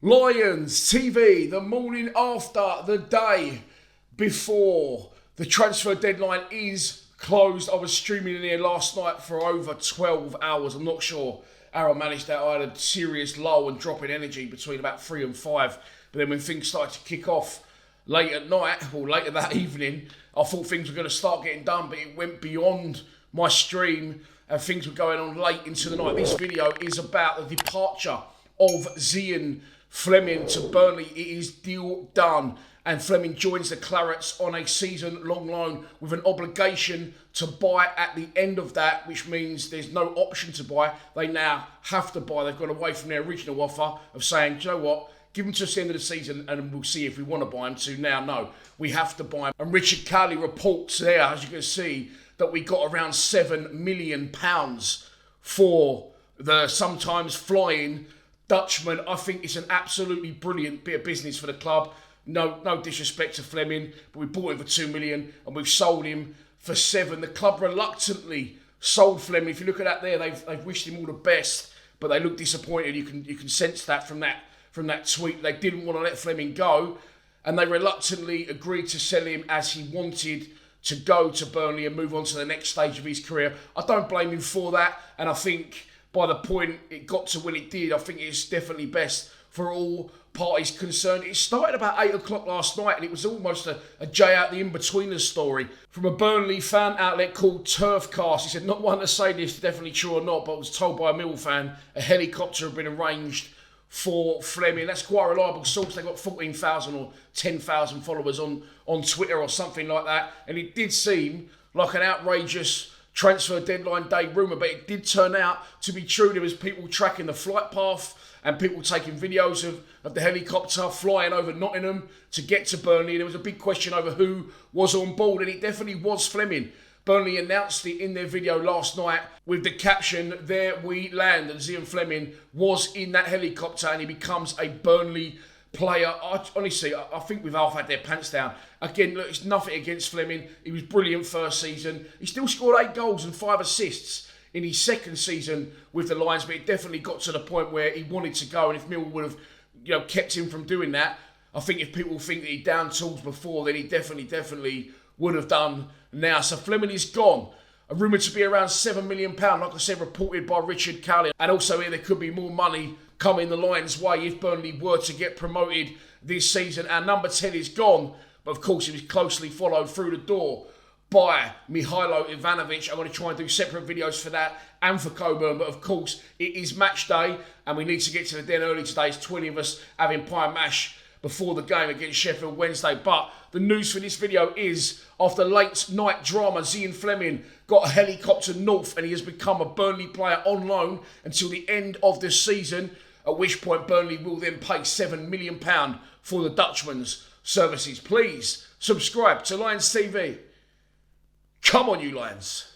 Lions TV, the morning after, the day before the transfer deadline is closed. I was streaming in here last night for over 12 hours. I'm not sure how I managed that. I had a serious lull and drop in energy between about 3 and 5. But then when things started to kick off late at night, or later that evening, I thought things were going to start getting done, but it went beyond my stream and things were going on late into the night. This video is about the departure of Zian Flemming to Burnley. It is deal done, and Flemming joins the Clarets on a season-long loan with an obligation to buy at the end of that, which means there's no option to buy. They now have to buy. They've gone away from their original offer of saying, do you know what, give them to us the end of the season and we'll see if we want to buy them, to now, no, we have to buy them. And Richard Cowley reports there, as you can see, that we got around £7 million for the sometimes flying Dutchman. I think it's an absolutely brilliant bit of business for the club. No disrespect to Flemming, but we bought him for 2 million and we've sold him for 7. The club reluctantly sold Flemming. If you look at that there, they've wished him all the best, but they look disappointed. You can sense that from that tweet. They didn't want to let Flemming go, and they reluctantly agreed to sell him as he wanted to go to Burnley and move on to the next stage of his career. I don't blame him for that, and I think by the point it got to when it did, I think it's definitely best for all parties concerned. It started about 8 o'clock last night, and it was almost a J out the in-betweeners story from a Burnley fan outlet called Turfcast. He said, not one to say this is definitely true or not, but I was told by a Millwall fan a helicopter had been arranged for Flemming. That's quite a reliable source. They've got 14,000 or 10,000 followers on Twitter or something like that. And it did seem like an outrageous transfer deadline day rumour, but it did turn out to be true. There was people tracking the flight path and people taking videos of the helicopter flying over Nottingham to get to Burnley. There was a big question over who was on board, and it definitely was Flemming. Burnley announced it in their video last night with the caption, "There we land," and Zian Flemming was in that helicopter and he becomes a Burnley player. Honestly, I think we've half had their pants down. Again, look, it's nothing against Flemming. He was brilliant first season. He still scored 8 goals and 5 assists in his second season with the Lions, but it definitely got to the point where he wanted to go, and if Millwall would have kept him from doing that, I think if people think that he downed tools before, then he definitely would have done now. So Flemming is gone. A rumoured to be around £7 million, like I said, reported by Richard Cowley. And also here there could be more money coming the Lions' way if Burnley were to get promoted this season. Our number 10 is gone, but of course he was closely followed through the door by Mihailo Ivanovic. I'm going to try and do separate videos for that and for Coburn, but of course it is match day and we need to get to the den early today. It's 20 of us having pie and mash before the game against Sheffield Wednesday. But the news for this video is, after late night drama, Zian Flemming got a helicopter north and he has become a Burnley player on loan until the end of the season, at which point Burnley will then pay £7 million for the Dutchman's services. Please subscribe to Lions TV. Come on, you Lions.